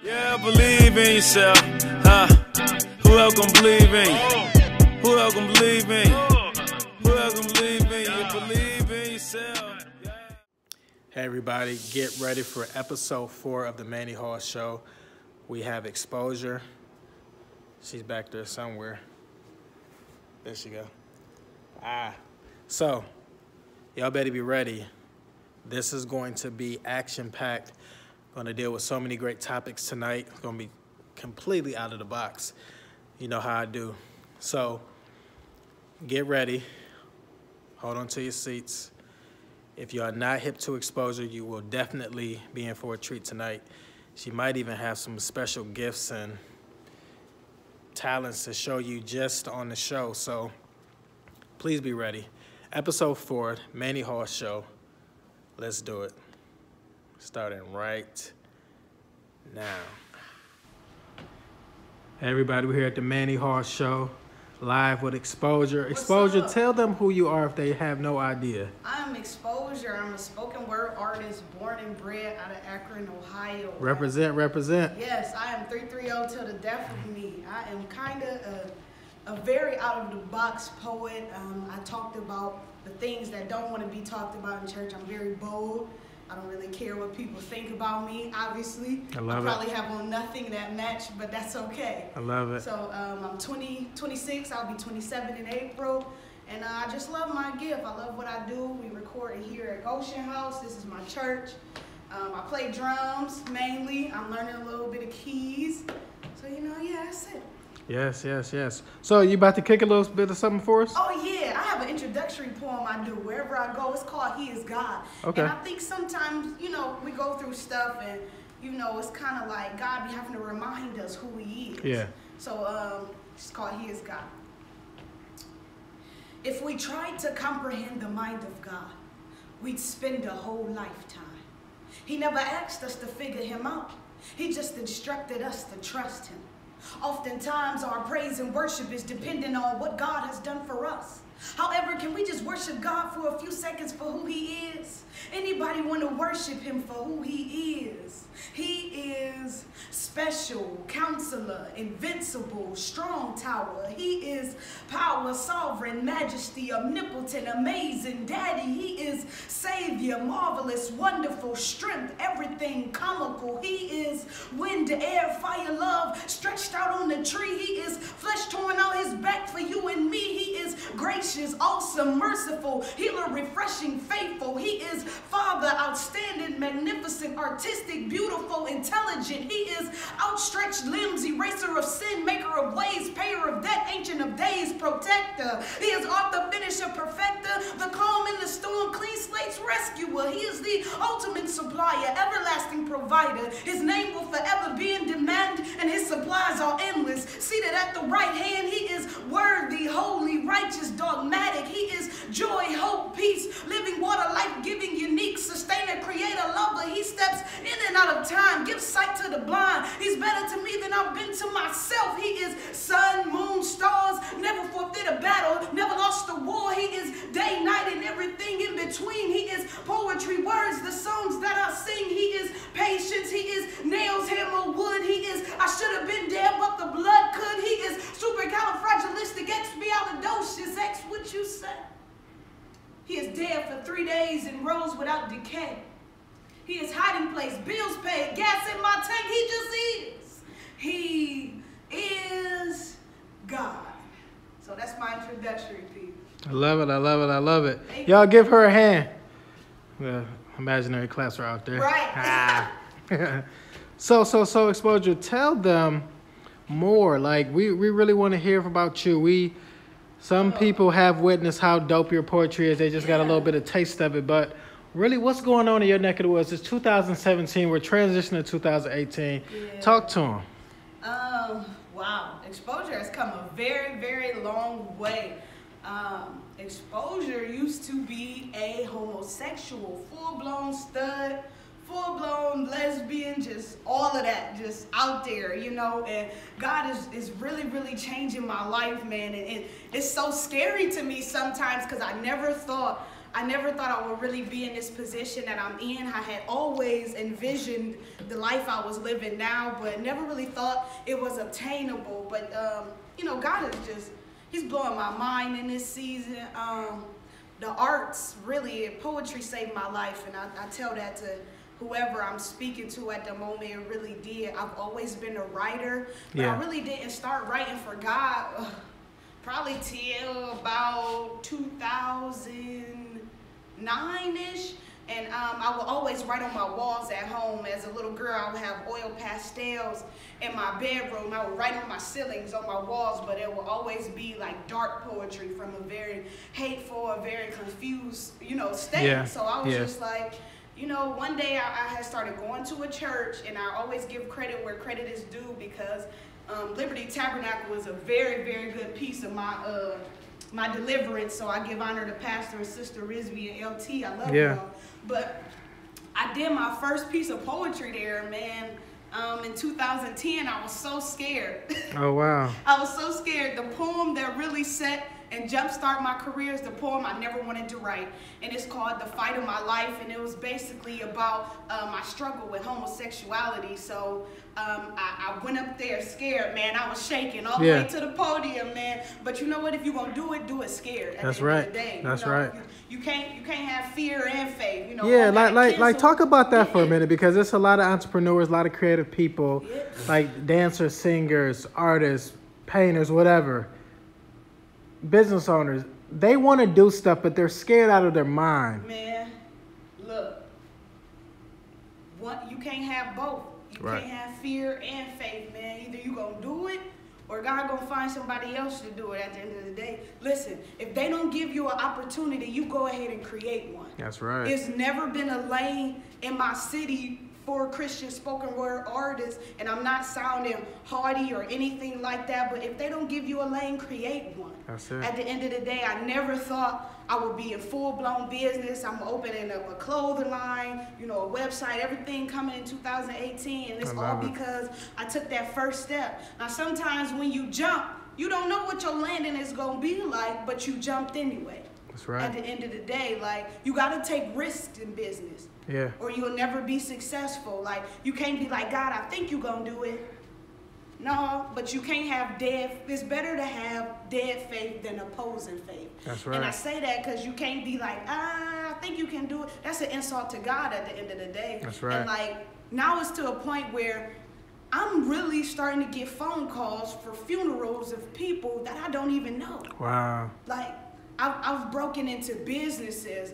Yeah, believe in yourself, huh? Who else gonna believe in you? Who else gonna believe in you? Who else gonna believe in you? Believe in yourself. Hey everybody, get ready for episode 4 of the Manny Hall Show. We have Xposyur. She's back there somewhere. There she go. So, y'all better be ready. This is going to be action-packed. Going to deal with so many great topics tonight. It's going to be completely out of the box. You know how I do. So, get ready. Hold on to your seats. If you are not hip to Xposyur, you will definitely be in for a treat tonight. She might even have some special gifts and talents to show you just on the show. So, please be ready. Episode 4, Manny Hall Show. Let's do it. Starting right now. Hey everybody, we're here at the Manny Hall Show, live with Xposyur. Xposyur, tell them who you are if they have no idea. I'm Xposyur. I'm a spoken word artist born and bred out of Akron, Ohio. Represent, represent. Yes, I am 330 till the death of me. I am kind of a very out-of-the-box poet. I talked about the things that don't want to be talked about in church. I'm very bold. I don't really care what people think about me, obviously. I love probably have on nothing that match, but that's okay. I love it. So I'm 26, I'll be 27 in April, and I just love my gift. I love what I do. We record here at Ocean House. This is my church. I play drums mainly. I'm learning a little bit of keys. So, you know, yeah, that's it. Yes, yes, yes. So you about to kick a little bit of something for us? Oh yeah, I have an introductory poem I do wherever I go. It's called He Is God. Okay. And I think sometimes, you know, we go through stuff and, you know, it's kind of like God be having to remind us who He is. Yeah. So it's called He Is God. If we tried to comprehend the mind of God, we'd spend a whole lifetime. He never asked us to figure Him out. He just instructed us to trust Him. Oftentimes, our praise and worship is dependent on what God has done for us. However, can we just worship God for a few seconds for who He is? Anybody want to worship Him for who He is? He is special, counselor, invincible, strong tower. He is power, sovereign, majesty, omnipotent, amazing, daddy. He is savior, marvelous, wonderful, strength, everything comical. He is wind, air, fire, love, stretched out on the tree. He is flesh torn out His back for you and me. He is gracious, awesome, merciful, healer, refreshing, faithful. He is Father, outstanding, magnificent, artistic, beautiful, intelligent. He is outstretched limbs, eraser of sin, maker of ways, payer of debt, ancient of days, protector. He is author, finisher, perfecter, the calm in the storm, clean slates rescuer. He is the ultimate supplier, everlasting provider. His name will forever be in demand, and His supplies are endless. Seated at the right hand, He is worthy, holy, righteous, dogmatic. He is joy, hope, peace, living water, life-giving, unique, sustainer, creator, lover. He steps in and out of time, gives sight to the blind. He's better to me than I've been to myself. He is sun, moon, stars, never forfeit a battle, never lost a war. He is day, night, and everything in between. He is poetry, words, the songs that I sing. He is patience. He is nails, hammer, wood. He is I should have been dead, but the blood could. He is supercalifragilisticexpialidocious. X, what you say? He is dead for 3 days and rose without decay. He is hiding place, bills paid, gas in my tank. He just is. He is God. So that's my introductory piece. I love it, I love it, I love it. Y'all give her a hand. The imaginary claps are out there. Right. So Xposyur, tell them more. Like, we really want to hear about you. Some people have witnessed how dope your poetry is. They just got a little bit of taste of it. But really, what's going on in your neck of the woods? It's 2017. We're transitioning to 2018. Yeah. Talk to them. Wow. Xposyur has come a very, very long way. Xposyur used to be a homosexual, full-blown stud, full-blown lesbian, just all of that, just out there, you know. And God is really, really changing my life, man. And it's so scary to me sometimes because I never thought I never thought I would really be in this position that I'm in. I had always envisioned the life I was living now, but never really thought it was obtainable. But, you know, God is just, he's blowing my mind in this season. The arts, really, poetry saved my life, and I tell that to whoever I'm speaking to at the moment. It really did. I've always been a writer, but I really didn't start writing for God probably till about 2009-ish. And I would always write on my walls at home. As a little girl, I would have oil pastels in my bedroom. I would write on my ceilings, on my walls, but it would always be like dark poetry from a very hateful, a very confused, you know, state. Yeah. So I was just like, you know, one day I had started going to a church, and I always give credit where credit is due, because Liberty Tabernacle was a very, very good piece of my my deliverance. So I give honor to Pastor and Sister Rizby and LT. I love them. But I did my first piece of poetry there, man. In 2010, I was so scared. Oh, wow. I was so scared. The poem that really set and jumpstart my career is the poem I never wanted to write. And it's called The Fight of My Life. And it was basically about my struggle with homosexuality. So I went up there scared, man. I was shaking all the way to the podium, man. But you know what? If you're going to do it scared. That's right. That's right. You can't have fear and faith. You know, like talk about that for a minute, because there's a lot of entrepreneurs, a lot of creative people, like dancers, singers, artists, painters, whatever. Business owners, they want to do stuff, but they're scared out of their mind. Man, look, you can't have both. You can't have fear and faith, man. Either you gonna do it, or God gonna find somebody else to do it at the end of the day. Listen, if they don't give you an opportunity, you go ahead and create one. That's right. It's never been a lane in my city for Christian spoken word artists, and I'm not sounding haughty or anything like that, but if they don't give you a lane, create one. That's it. At the end of the day, I never thought I would be in full-blown business. I'm opening up a clothing line, you know, a website, everything coming in 2018, and it's all because I took that first step. Now, sometimes when you jump, you don't know what your landing is going to be like, but you jumped anyway. That's right. At the end of the day, like, you got to take risks in business. Yeah. Or you'll never be successful. Like, you can't be like, God, I think you're going to do it. No, but you can't have it's better to have dead faith than opposing faith. That's right. And I say that because you can't be like, I think you can do it. That's an insult to God at the end of the day. That's right. And like, now it's to a point where I'm really starting to get phone calls for funerals of people that I don't even know. Wow. Like, I've broken into businesses.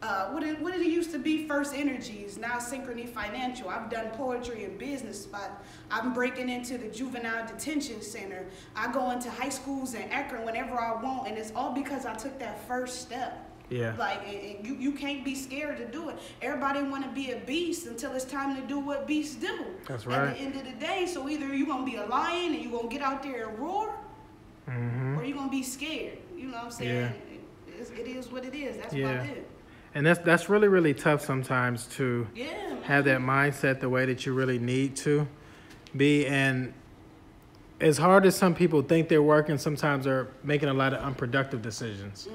What did it used to be? First Energies, now Synchrony Financial. I've done poetry and business spots. I'm breaking into the juvenile detention center. I go into high schools in Akron whenever I want, and it's all because I took that first step. Yeah. Like, you can't be scared to do it. Everybody want to be a beast until it's time to do what beasts do. That's right. At the end of the day, so either you're going to be a lion and you're going to get out there and roar, or you're going to be scared. You know what I'm saying? Yeah. It is what it is. That's about it. And that's really, really tough sometimes to have that mindset the way that you really need to be. And as hard as some people think they're working, sometimes they're making a lot of unproductive decisions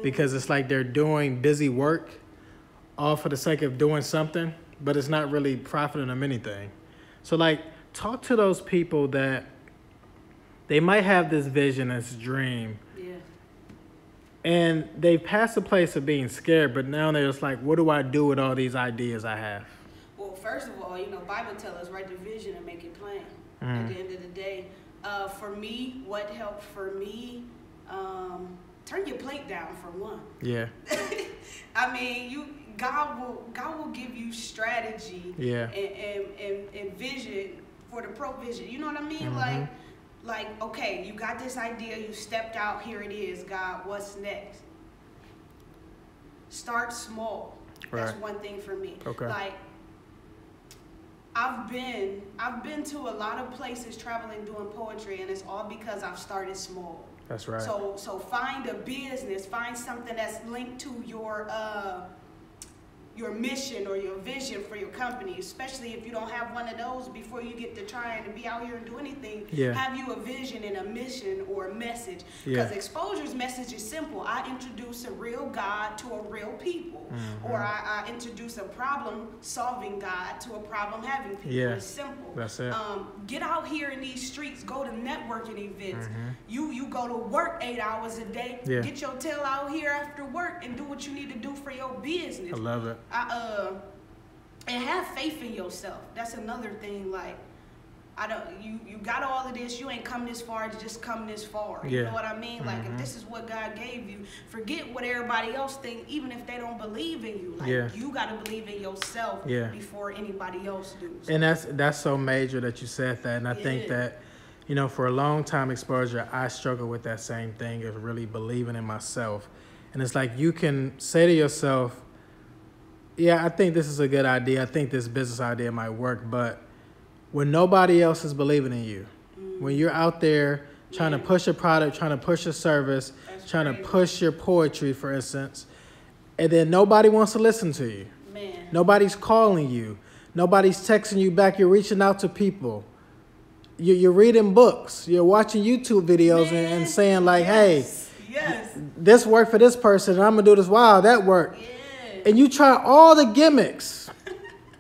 because it's like they're doing busy work all for the sake of doing something, but it's not really profiting them anything. So, like, talk to those people that they might have this vision, this dream, and they've passed the place of being scared, but now they're just like, what do I do with all these ideas I have? Well, first of all, you know, Bible tells us, write the vision and make it plain. At the end of the day, for me, what helped for me, turn your plate down for one. Yeah. I mean, God will give you strategy and vision for the provision. You know what I mean? Like, okay, you got this idea, you stepped out, here it is, God, what's next? Start small. That's one thing for me. Okay. Like, I've been to a lot of places traveling doing poetry, and it's all because I've started small. That's right. So find a business, find something that's linked to your your mission or your vision for your company, especially if you don't have one of those before you get to trying to be out here and do anything. Yeah. Have you a vision and a mission or a message? Because Xposyur's message is simple. I introduce a real God to a real people. Or I introduce a problem-solving God to a problem-having people. Yeah. It's simple. That's it. Get out here in these streets. Go to networking events. You go to work 8 hours a day. Yeah. Get your tail out here after work and do what you need to do for your business. I love it. And have faith in yourself. That's another thing. Like, you got all of this. You ain't come this far to just come this far. You know what I mean? Like, if this is what God gave you, forget what everybody else think, even if they don't believe in you. Like, you got to believe in yourself before anybody else do. So. And that's so major that you said that. And I think that, you know, for a long time, Xposyur, I struggle with that same thing of really believing in myself. And it's like you can say to yourself, yeah, I think this is a good idea. I think this business idea might work. But when nobody else is believing in you, when you're out there trying to push a product, trying to push a service, trying to push your poetry, for instance, and then nobody wants to listen to you. Nobody's calling you. Nobody's texting you back. You're reaching out to people. You're reading books. You're watching YouTube videos and saying like, hey, this worked for this person, and I'm going to do this. Wow, that worked. And you try all the gimmicks,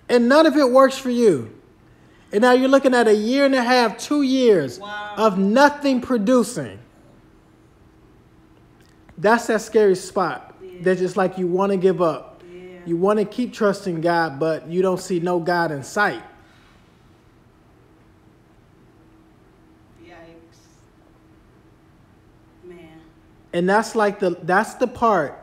and none of it works for you. And now you're looking at 1.5 years, 2 years of nothing producing. That's that scary spot. That's just like you want to give up. You want to keep trusting God, but you don't see no God in sight. Yikes. Man. And that's like that's the part,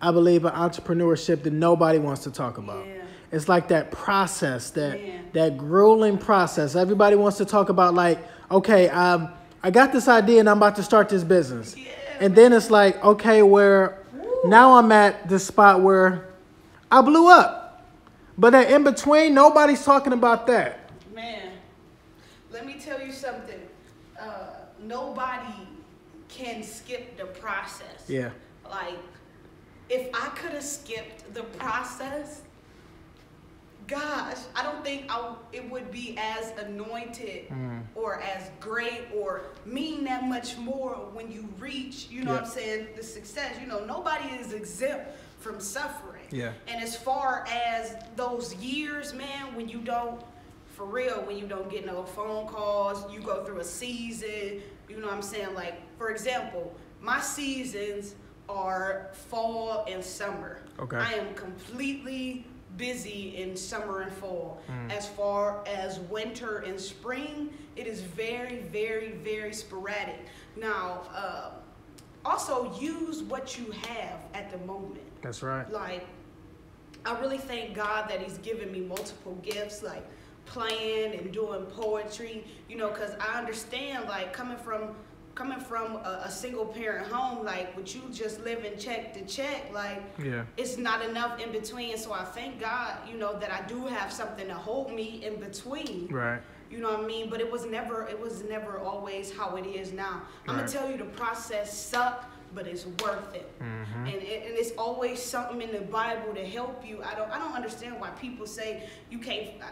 I believe, of entrepreneurship that nobody wants to talk about. It's like that process, that grueling process. Everybody wants to talk about like, okay, I got this idea and I'm about to start this business. And then it's like, okay, now I'm at this spot where I blew up. But that in between, nobody's talking about that. Man, let me tell you something. Nobody can skip the process. Yeah. Like, if I could have skipped the process, gosh, I don't think it would be as anointed or as great or mean that much more when you reach, you know what I'm saying, the success. You know, nobody is exempt from suffering. And as far as those years, man, when you don't, for real, when you don't get no phone calls, you go through a season, you know what I'm saying? Like, for example, my seasons are fall and summer. I am completely busy in summer and fall. As far as winter and spring, it is very, very, very sporadic. Now, also use what you have at the moment. That's right. Like, I really thank God that he's given me multiple gifts, like playing and doing poetry, you know, because I understand, like, coming from a single parent home, like with you just living check to check, like it's not enough in between. So I thank God, you know, that I do have something to hold me in between. You know what I mean? But it was never always how it is now. I'm gonna tell you, the process sucked, but it's worth it. And it's always something in the Bible to help you. I don't understand why people say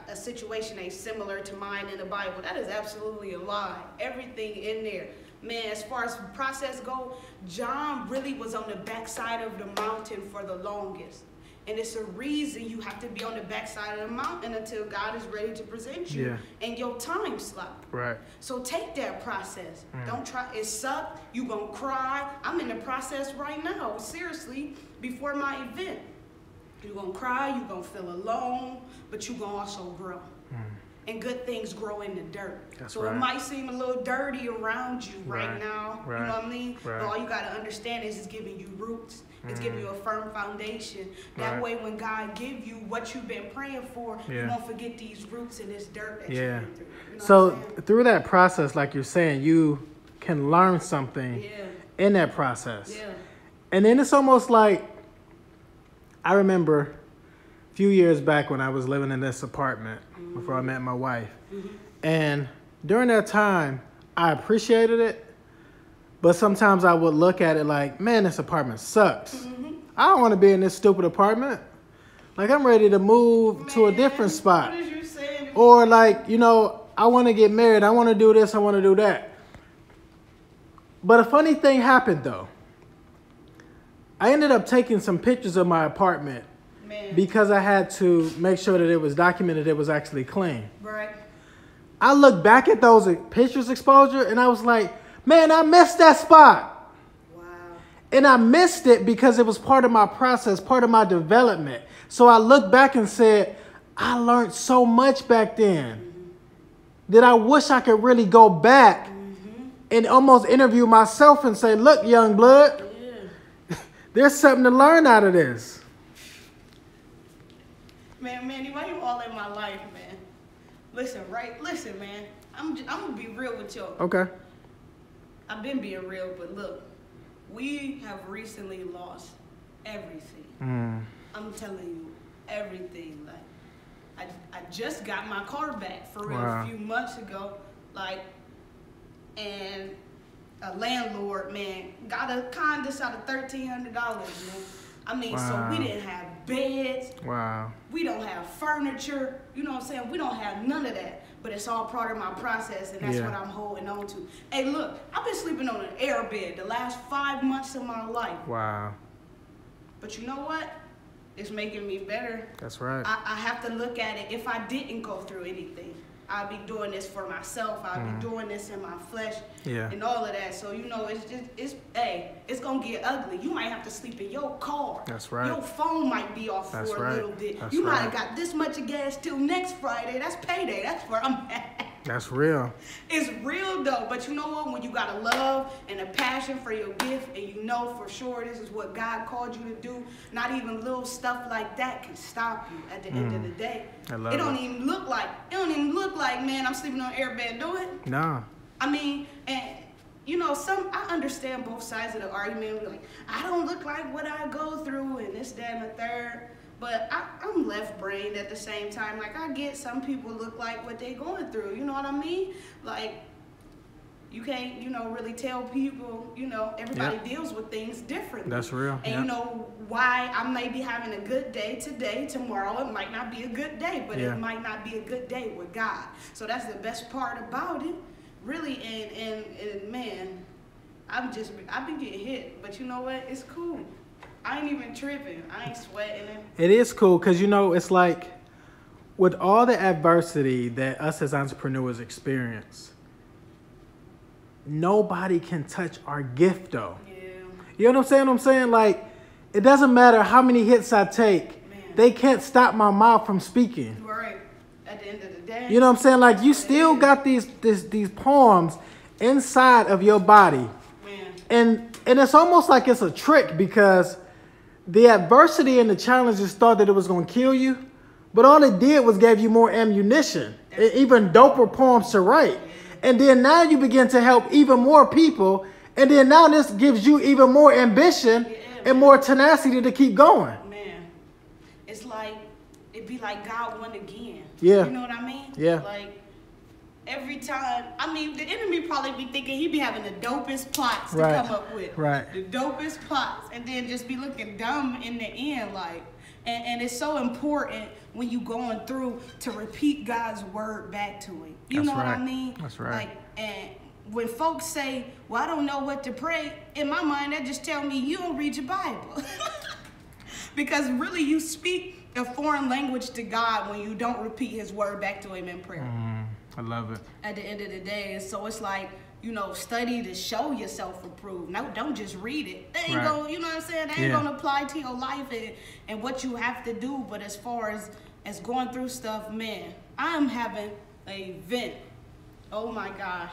a situation ain't similar to mine in the Bible. That is absolutely a lie. Everything in there. Man, as far as the process go, John really was on the backside of the mountain for the longest. And it's a reason you have to be on the backside of the mountain until God is ready to present you in your time slot. So take that process. Don't try. It sucked. You gonna cry. I'm in the process right now. Seriously, before my event. You're gonna cry. You're gonna feel alone, but you're gonna also grow. And good things grow in the dirt. So it might seem a little dirty around you right now. You know what I mean? But all you got to understand is it's giving you roots. It's giving you a firm foundation. That way when God give you what you've been praying for, you won't forget these roots in this dirt that you've been through. You know so through that process, like you're saying, you can learn something in that process. And then it's almost like, I remember a few years back when I was living in this apartment before I met my wife. And during that time, I appreciated it, but sometimes I would look at it like, man, this apartment sucks. I don't want to be in this stupid apartment. Like, I'm ready to move to a different spot. What is you saying? Or like, you know, I want to get married. I want to do this. I want to do that. But a funny thing happened, though. I ended up taking some pictures of my apartment because I had to make sure that it was documented, it was actually clean. Right. I look back at those pictures, Exposure, and I was like, man, I missed that spot. Wow. And I missed it because it was part of my process, part of my development. So I looked back and said, I learned so much back then that I wish I could really go back and almost interview myself and say, look, young blood, there's something to learn out of this. Man, Manny, why you all in my life, man? Listen, man. I'm gonna be real with you. Okay. I've been being real, but look, we have recently lost everything. I'm telling you, everything. Like, I just got my car back for real a few months ago. Like, and a landlord, man, got a condo out of $1,300, man. I mean, so we didn't have beds. Wow. We don't have furniture. You know what I'm saying? We don't have none of that. But it's all part of my process, and that's what I'm holding on to. Hey, look, I've been sleeping on an air bed the last 5 months of my life. Wow. But you know what? It's making me better. That's right. I have to look at it. If I didn't go through anything, I'll be doing this for myself. I'll be doing this in my flesh and all of that. So, you know, it's going to get ugly. You might have to sleep in your car. That's right. Your phone might be off for a little bit. You might have got this much of gas till next Friday. That's payday. That's where I'm at. That's real. It's real, though. But you know what? When you got a love and a passion for your gift, and you know for sure this is what God called you to do, not even little stuff like that can stop you at the end of the day. I love it. Don't even look like, man, I'm sleeping on air bed. Do it? No. I mean, and you know, I understand both sides of the argument. We're like, I don't look like what I go through and this, that, and the third. But I'm left-brained at the same time. Like, I get some people look like what they're going through. You know what I mean? Like, you can't, you know, really tell people, you know, everybody deals with things differently. That's real. And you know why I may be having a good day today, tomorrow it might not be a good day, but it might not be a good day with God. So that's the best part about it, really. And man, I've been getting hit, but you know what? It's cool. I ain't even tripping. I ain't sweating it. It is cool because, you know, it's like with all the adversity that us as entrepreneurs experience, nobody can touch our gift, though. Yeah. You know what I'm saying? Like, it doesn't matter how many hits I take. Man. They can't stop my mouth from speaking. Right. At the end of the day. You know what I'm saying? Like, you still got these poems inside of your body. Man. And it's almost like it's a trick because the adversity and the challenges thought that it was going to kill you, but all it did was gave you more ammunition, even doper poems to write. And then now you begin to help even more people, and then now this gives you even more ambition and more tenacity to keep going. Man, it's like, it'd be like God won again. Yeah. You know what I mean? Yeah. Like, every time, I mean, the enemy probably be thinking he'd be having the dopest plots to come up with. Right. The dopest plots. And then just be looking dumb in the end. Like, and it's so important when you going through to repeat God's word back to him. You know what I mean? That's right. Like, and when folks say, well, I don't know what to pray, in my mind, that just tell me you don't read your Bible. Because really you speak a foreign language to God when you don't repeat his word back to him in prayer. I love it. At the end of the day, and so it's like, you know, study to show yourself approved. No, don't just read it. That ain't gonna, you know what I'm saying? That ain't gonna apply to your life and what you have to do. But as far as going through stuff, man, I'm having a vent. Oh my gosh.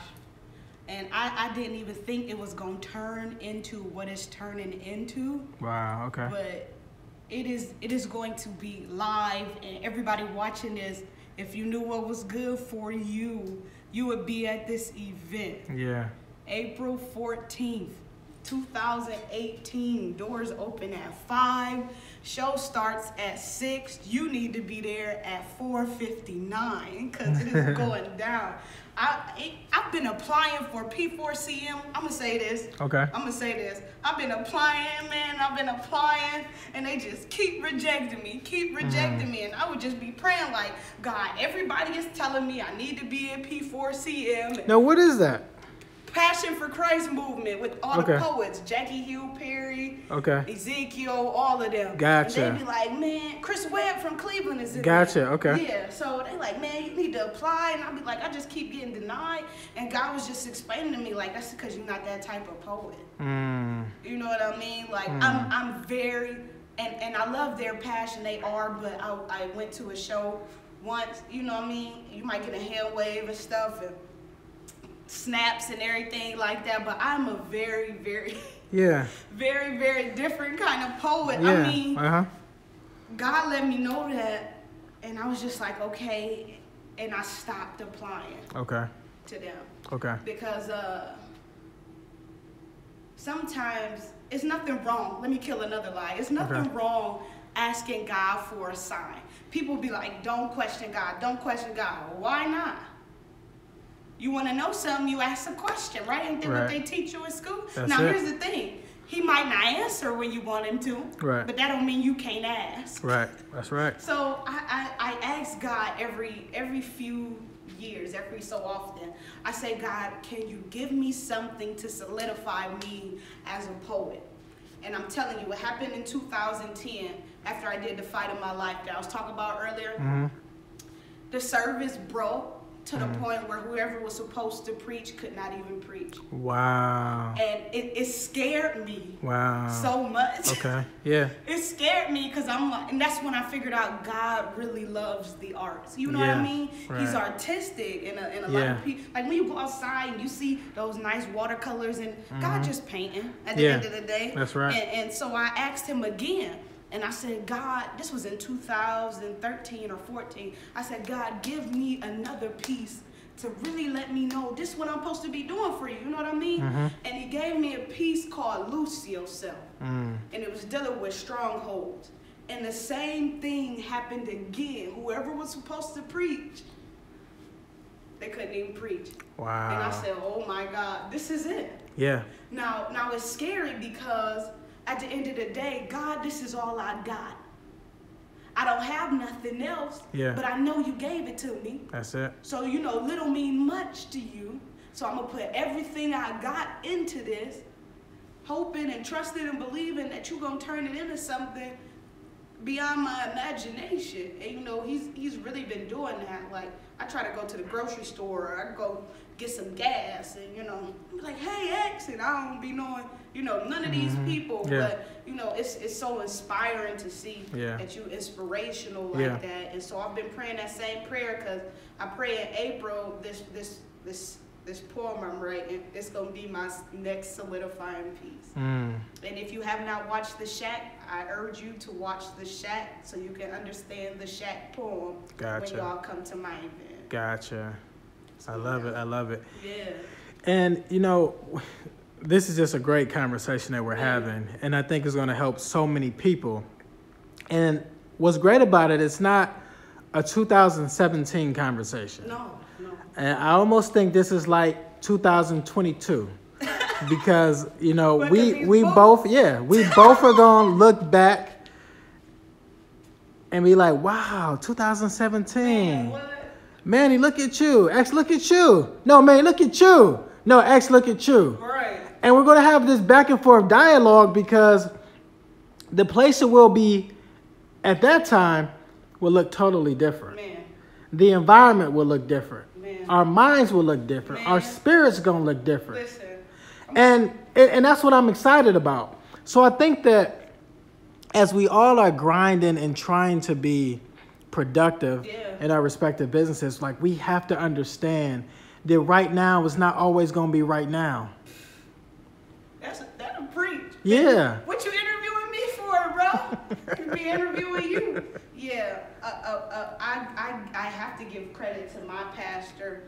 And I didn't even think it was gonna turn into what it's turning into. Wow, okay. But it is going to be live, and everybody watching this, if you knew what was good for you, you would be at this event. Yeah. April 14th, 2018. Doors open at 5. Show starts at 6. You need to be there at 4:59 because it is going down. I've been applying for P4CM. I'm gonna say this. Okay. I'm gonna say this. I've been applying, man. I've been applying, and they just keep rejecting me, and I would just be praying like, God, everybody is telling me I need to be in P4CM. Now, what is that? Passion for Christ movement with all the poets, Jackie Hill Perry, Ezekiel, all of them. Gotcha. And they be like, man, Chris Webb from Cleveland is in Gotcha, there. okay. Yeah, so they like, man, you need to apply. And I'll be like, I just keep getting denied. And God was just explaining to me, like, that's because you're not that type of poet. You know what I mean? Like, I'm very, and I love their passion, they are, but I went to a show once, you know what I mean? You might get a hand wave and stuff, and snaps and everything like that, but I'm a very, very, very, very different kind of poet. I mean, God let me know that, and I was just like, okay, and I stopped applying to them. Because sometimes it's nothing wrong. Let me kill another lie. It's nothing wrong asking God for a sign. People be like, don't question God, don't question God. Well, why not? You want to know something, you ask a question, right? Ain't that what they teach you in school? Now, here's the thing. He might not answer when you want him to, but that don't mean you can't ask. Right, that's right. So I ask God every few years, every so often, I say, God, can you give me something to solidify me as a poet? And I'm telling you, what happened in 2010, after I did the fight of my life that I was talking about earlier, the service broke to the point where whoever was supposed to preach could not even preach. Wow. And it scared me. Wow. So much. Okay. Yeah. It scared me because I'm like, and that's when I figured out God really loves the arts. You know what I mean? He's artistic, and a lot of people, like when you go outside and you see those nice watercolors, and God just painting at the end of the day. That's right. And so I asked him again. And I said, God, this was in 2013 or 14. I said, God, give me another piece to really let me know this is what I'm supposed to be doing for you. You know what I mean? And he gave me a piece called Loose Yourself. And it was dealing with strongholds. And the same thing happened again. Whoever was supposed to preach, they couldn't even preach. Wow. And I said, oh my God, this is it. Yeah. Now it's scary because at the end of the day, God, this is all I got. I don't have nothing else, but I know you gave it to me. That's it. So, you know, little mean much to you. So I'm going to put everything I got into this, hoping and trusting and believing that you're going to turn it into something beyond my imagination. And, you know, he's really been doing that. Like, I try to go to the grocery store, or I go get some gas, and, you know, I'm like, hey, X, and I don't be knowing, you know, none of these people, but, you know, it's so inspiring to see that you inspirational like that. And so I've been praying that same prayer, because I pray in April, this poem I'm writing, it's going to be my next solidifying piece. And if you have not watched The Shack, I urge you to watch The Shack so you can understand the Shack poem when y'all come to my event. Gotcha. I love it. I love it. Yeah. And, you know, this is just a great conversation that we're having, and I think it's going to help so many people. And what's great about it, it's not a 2017 conversation. No. And I almost think this is like 2022 because, you know, we both are going to look back and be like, wow, 2017. Manny, look at you. X, look at you. No, Manny, look at you. No, X, look at you. Right. And we're going to have this back and forth dialogue because the place it will be at that time will look totally different. Man. The environment will look different. Man. Our minds will look different. Man. Our spirit's going to look different. Listen. And that's what I'm excited about. So I think that as we all are grinding and trying to be productive in our respective businesses, like, we have to understand that right now is not always going to be right now. That'll preach. Yeah. What you interviewing me for, bro? To be interviewing you. Yeah. I have to give credit to my pastor.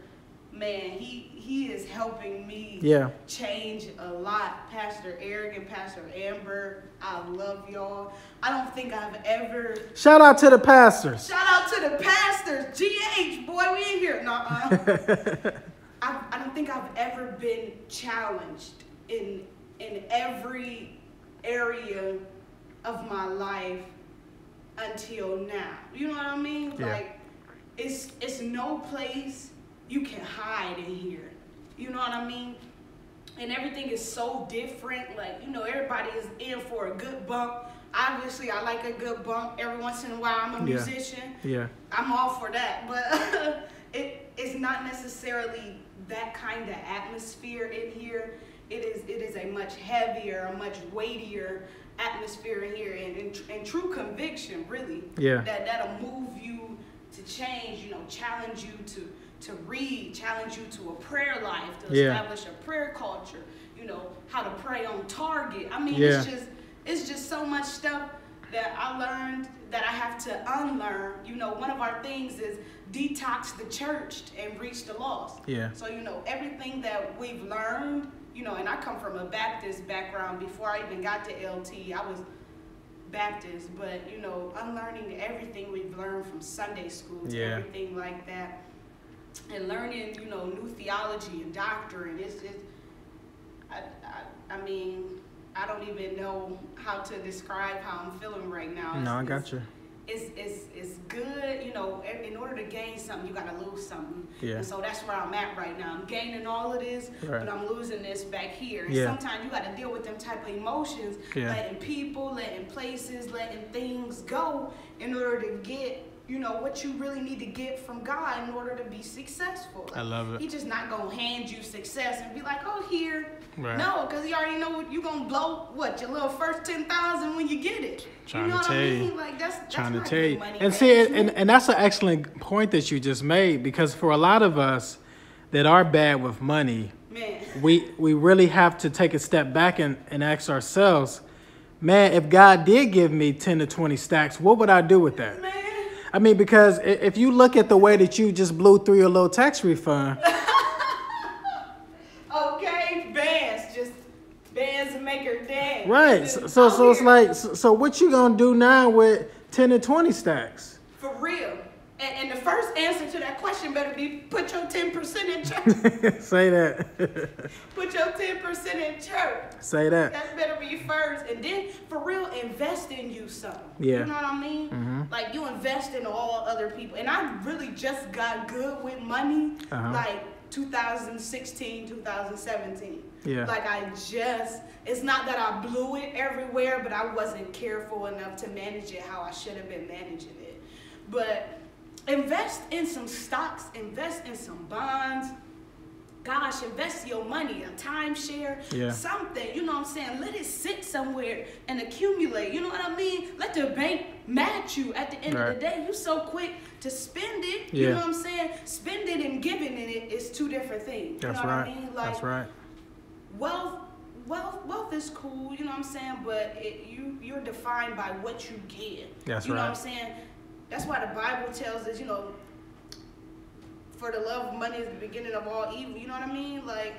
Man, he is helping me change a lot. Pastor Eric and Pastor Amber, I love y'all. I don't think I've ever... Shout out to the pastors. Shout out to the pastors. GH, boy, we in here. don't think I've ever been challenged in every area of my life until now. You know what I mean? Yeah. Like, it's no place you can hide in here. You know what I mean? And everything is so different. Like, you know, everybody is in for a good bump. Obviously, I like a good bump. Every once in a while, I'm a musician. Yeah. I'm all for that. But it's not necessarily that kind of atmosphere in here. It is a much heavier, a much weightier atmosphere in here, and true conviction, really. Yeah. That'll move you to change, you know, challenge you to read, challenge you to a prayer life, to establish a prayer culture, you know, how to pray on target. I mean, it's just so much stuff that I learned that I have to unlearn. You know, one of our things is detox the church and reach the lost. Yeah. So, you know, everything that we've learned, you know, and I come from a Baptist background. Before I even got to LT, I was Baptist, but, you know, unlearning everything we've learned from Sunday school to everything like that, and learning, you know, new theology and doctrine. I mean, I don't even know how to describe how I'm feeling right now. No, I got you. It's good, you know. In order to gain something, you gotta lose something. Yeah. And so that's where I'm at right now. I'm gaining all of this, right, but I'm losing this back here. And yeah, sometimes you gotta deal with them type of emotions, yeah, letting people, letting places, letting things go in order to get, you know, what you really need to get from God in order to be successful. Like, I love it. He just not gonna hand you success and be like, oh, here. Right. No, because he already know what you gonna blow. What, your little first 10,000 when you get it. Trying you know to what tell I mean? you. Like that's Trying to not tell you. money And see, management. and that's an excellent point that you just made, because for a lot of us that are bad with money, Man. we really have to take a step back and ask ourselves, man, if God did give me 10 to 20 stacks, what would I do with that? Man. I mean, because if you look at the way that you just blew through your little tax refund. Okay, bands make her dance. Right. So it's like, so what you gonna do now with 10 to 20 stacks? For real. And the first answer to that question better be put your 10% in church. Say that. Put your 10% in church. Say that. That better be first. And then, for real, invest in you something. Yeah. You know what I mean? Mm-hmm. Like, you invest in all other people. And I really just got good with money, like 2016, 2017. Yeah. Like, it's not that I blew it everywhere, but I wasn't careful enough to manage it how I should have been managing it. But invest in some stocks, invest in some bonds. Gosh, invest your money, a timeshare, something, you know what I'm saying? Let it sit somewhere and accumulate, you know what I mean? Let the bank match you at the end of the day. You so quick to spend it, you know what I'm saying? Spend it and giving it is two different things. That's you know right. what I mean? Like, that's right. Wealth is cool, you know what I'm saying? But you're defined by what you get. That's you know right. what I'm saying? That's why the Bible tells us, you know, for the love of money is the beginning of all evil. You know what I mean? Like,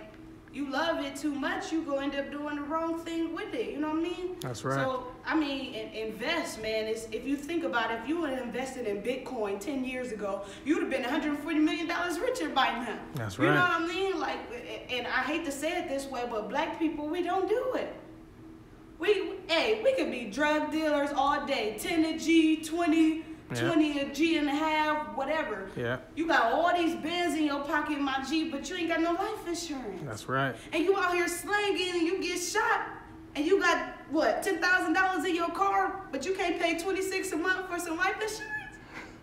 you love it too much, you go end up doing the wrong thing with it. You know what I mean? That's right. So, I mean, invest, man. If you think about it, if you would have invested in Bitcoin 10 years ago, you would have been $140 million richer by now. That's right. You know what I mean? Like, and I hate to say it this way, but black people, we don't do it. We could be drug dealers all day, 10 a G, 20 a G and a half, whatever. Yeah. You got all these bands in your pocket, my G, but you ain't got no life insurance. That's right. And you out here slanging and you get shot and you got, what, $10,000 in your car, but you can't pay $26 a month for some life insurance?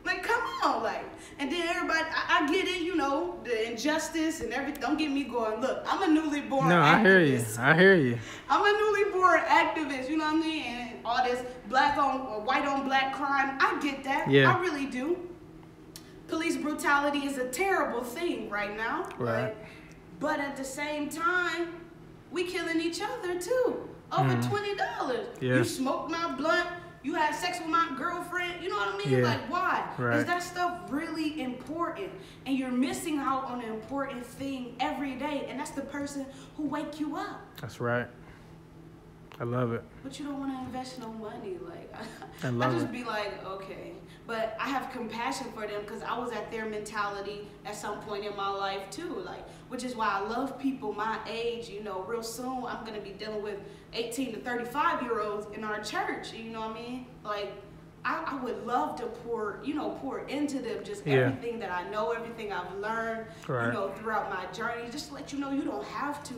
Like, come on, like. And then everybody, I get it, you know, the injustice and everything. Don't get me going. Look, I'm a newly born activist. I hear you. I hear you. I'm a newly born activist, you know what I mean? And all this white on black crime, I get that. Yeah. I really do. Police brutality is a terrible thing right now. Right. But at the same time, we killing each other too. Over $20. Yeah. You smoked my blunt. You had sex with my girlfriend. You know what I mean? Yeah. Like, why? Right. Is that stuff really important? And you're missing out on an important thing every day. And that's the person who wake you up. That's right. I love it. But you don't want to invest no money. Like, I I love just it. be like, okay. But I have compassion for them because I was at their mentality at some point in my life too. Like, which is why I love people my age. You know, real soon I'm gonna be dealing with 18 to 35-year-olds in our church. You know what I mean? Like, I would love to pour into them just everything that I know, everything I've learned, Right. you know, throughout my journey. Just to let you know, you don't have to,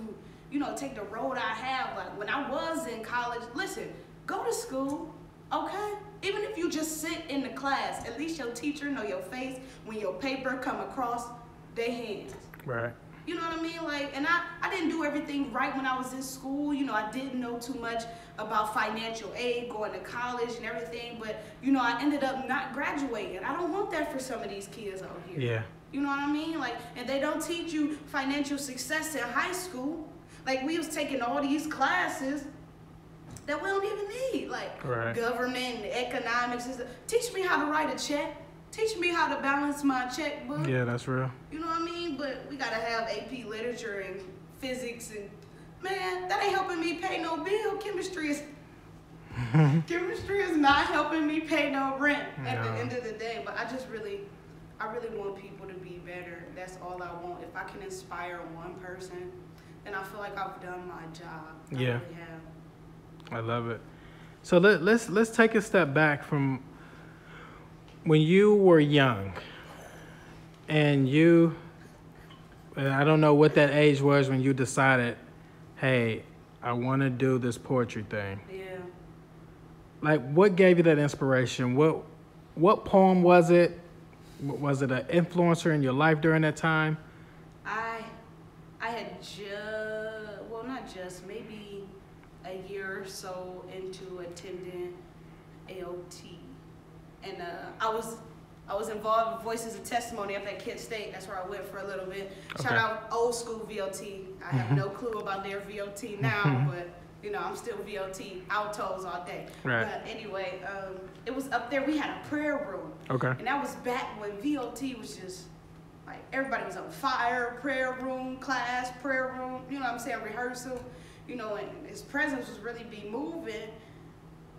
you know, take the road I have. Like when I was in college, listen, go to school, okay? Even if you just sit in the class, at least your teacher know your face when your paper come across their hands. Right. You know what I mean? Like, and I didn't do everything right when I was in school. You know, I didn't know too much about financial aid, going to college and everything. But, you know, I ended up not graduating. I don't want that for some of these kids out here. Yeah. You know what I mean? Like, and they don't teach you financial success in high school. Like, we was taking all these classes that we don't even need. Like, government and economics. Teach me how to write a check. Teach me how to balance my checkbook. Yeah, that's real. You know what I mean? But we gotta have AP literature and physics, and man, that ain't helping me pay no bill. Chemistry is not helping me pay no rent at the end of the day. But I really want people to be better. That's all I want. If I can inspire one person, then I feel like I've done my job. I really have. I love it. So let's take a step back from when you were young, and I don't know what that age was when you decided, hey, I want to do this poetry thing. Yeah. Like, what gave you that inspiration? What poem was it? Was it an influencer in your life during that time? I had maybe a year or so into attending AOT. And I was involved with Voices of Testimony up at Kent State. That's where I went for a little bit. Shout out old school VOT. I have no clue about their VOT now, but you know, I'm still VOT, altos all day. Right. But anyway, it was up there. We had a prayer room. Okay. And that was back when VOT was just like everybody was on fire. Prayer room, class, prayer room. You know what I'm saying? Rehearsal. You know, and his presence was really be moving.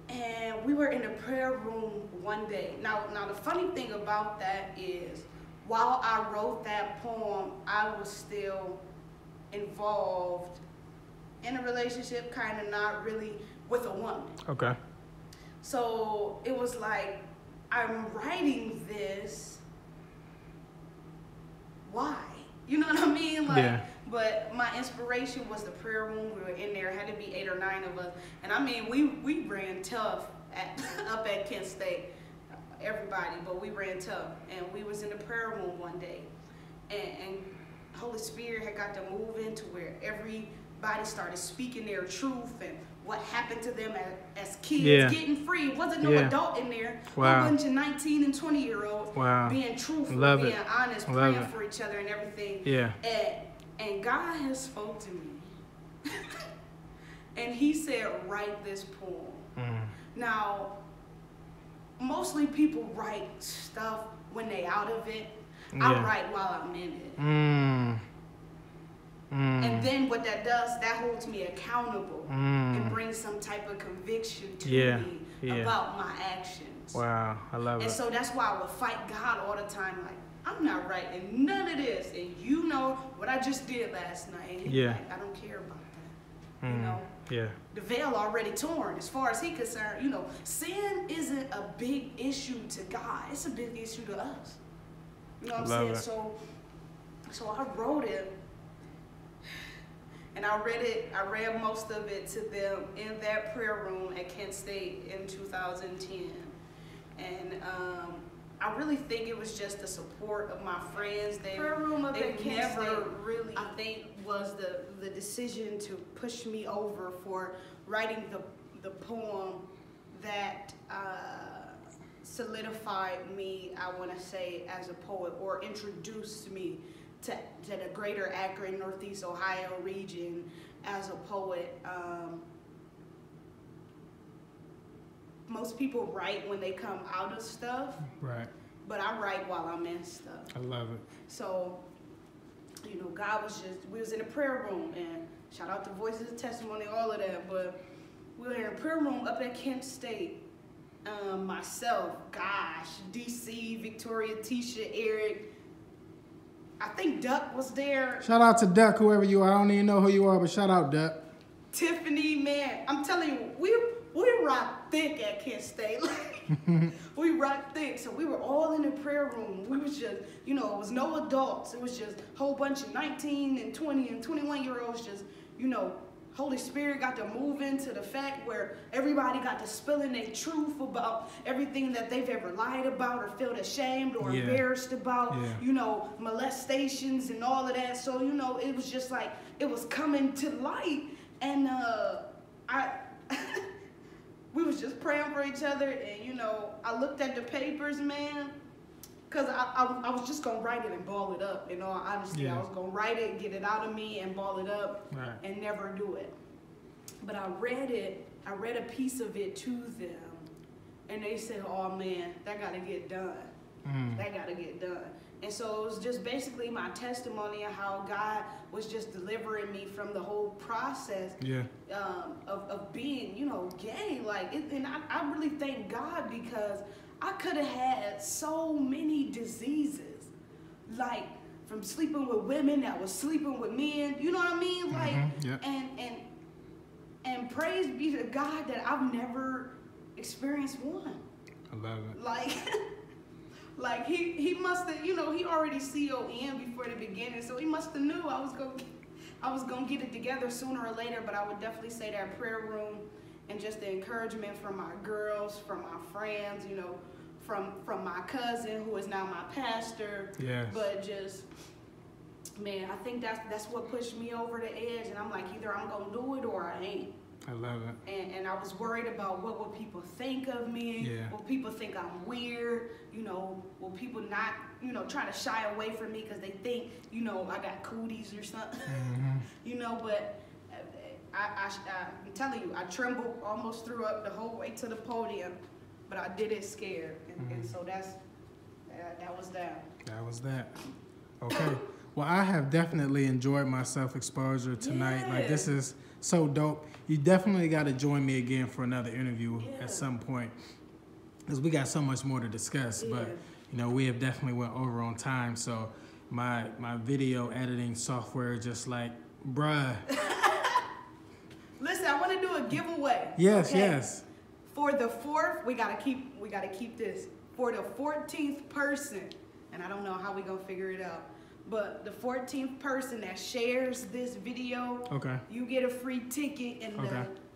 And we were in the prayer room one day. Now the funny thing about that is, while I wrote that poem, I was still involved in a relationship, kind of not really with a woman. Okay. So it was like, I'm writing this, why? You know what I mean? Like, yeah. But my inspiration was the prayer room. We were in there, had to be 8 or 9 of us. And I mean, we ran tough up at Kent State, everybody, but we ran tough. And we was in the prayer room one day. And Holy Spirit had got to move into where everybody started speaking their truth and what happened to them as kids getting free. Wasn't no adult in there. Wow. A bunch of 19 and 20-year-olds being truthful, being honest, praying for each other and everything. Yeah. And God has spoke to me. And he said, write this poem. Now, mostly people write stuff when they out of it. I write while I'm in it. And then what that does, that holds me accountable and brings some type of conviction to me about my actions. Wow, I love it. And so that's why I would fight God all the time, like, I'm not writing none of this. And you know what I just did last night. And he's like, I don't care about that. You know? Yeah. The veil already torn as far as he's concerned. You know, sin isn't a big issue to God. It's a big issue to us. You know what I'm saying? So I wrote it. And I read most of it to them in that prayer room at Kent State in 2010. And I really think it was just the support of my friends. They never really, I think, was the decision to push me over for writing the poem that solidified me, I want to say, as a poet, or introduced me to the greater Akron, Northeast Ohio region as a poet. Most people write when they come out of stuff. Right. But I write while I'm in stuff. I love it. So, you know, God was we was in a prayer room, and shout out to Voices of Testimony, all of that, but We were in a prayer room up at Kent State. Myself, gosh, DC, Victoria, Tisha, Eric. I think Duck was there. Shout out to Duck, whoever you are. I don't even know who you are, but shout out, Duck. Tiffany, man, I'm telling you, we rock thick at Kent State. We rock thick. So we were all in the prayer room. We was just, you know, it was no adults. It was just a whole bunch of 19 and 20 and 21-year-olds just, you know, Holy Spirit got to move into the fact where everybody got to spill in their truth about everything that they've ever lied about or felt ashamed or embarrassed about, you know, molestations and all of that. So, you know, it was just like, it was coming to light. And we was just praying for each other. And, you know, I looked at the papers, man, because I was just going to write it and ball it up. In all honesty, I was going to write it, get it out of me, and ball it up, and never do it. But I read it. I read a piece of it to them. And they said, oh, man, that got to get done. That got to get done. And so it was just basically my testimony of how God was just delivering me from the whole process of being, you know, gay. Like, and I really thank God because I could have had so many diseases, like from sleeping with women that was sleeping with men. You know what I mean? Like, and praise be to God that I've never experienced one. I love it. Like, like he must have, you know, he already CON before the beginning, so he must have knew I was gonna get it together sooner or later. But I would definitely say that prayer room. And just the encouragement from my girls, from my friends, you know, from my cousin who is now my pastor. Yes. But just, man, I think that's what pushed me over the edge. And I'm like, either I'm gonna do it or I ain't. I love it. And I was worried about what will people think of me. Yeah. Will people think I'm weird? You know, will people not, you know, try to shy away from me because they think, you know, I got cooties or something. You know, but I'm telling you, I trembled, almost threw up the whole way to the podium, but I did it scared, and so that was that. That was that. Okay. Well, I have definitely enjoyed my self-exposure tonight. Like, this is so dope. You definitely got to join me again for another interview at some point, because we got so much more to discuss. But you know, we have definitely went over on time. So my video editing software just like, bruh. Listen, I want to do a giveaway. Yes, yes. For the 4th, we gotta keep this. For the 14th person, and I don't know how we gonna figure it out, but the 14th person that shares this video, you get a free ticket, and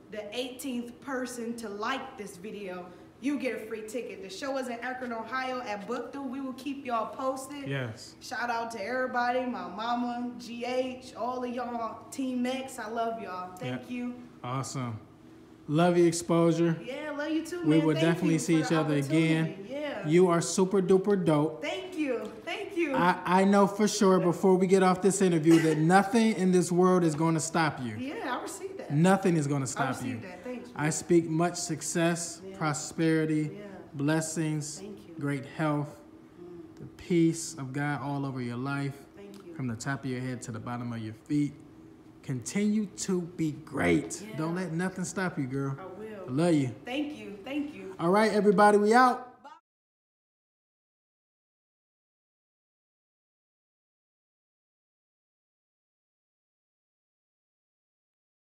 the 18th person to like this video, you get a free ticket. The show is in Akron, Ohio at Bookdale. We will keep y'all posted. Yes. Shout out to everybody, my mama, GH, all of y'all, Team X. I love y'all. Thank you. Awesome. Love you, Exposure. Yeah, love you too, man. We will definitely see each other again. Yeah. You are super duper dope. Thank you. Thank you. I know for sure before we get off this interview that nothing in this world is going to stop you. Yeah, I received that. Nothing is going to stop you. I received that. Thank you. I speak much success, prosperity, blessings, great health, the peace of God all over your life, from the top of your head to the bottom of your feet. Continue to be great. Don't let nothing stop you, girl. I will. I love you. Thank you. Thank you. All right, everybody, we out.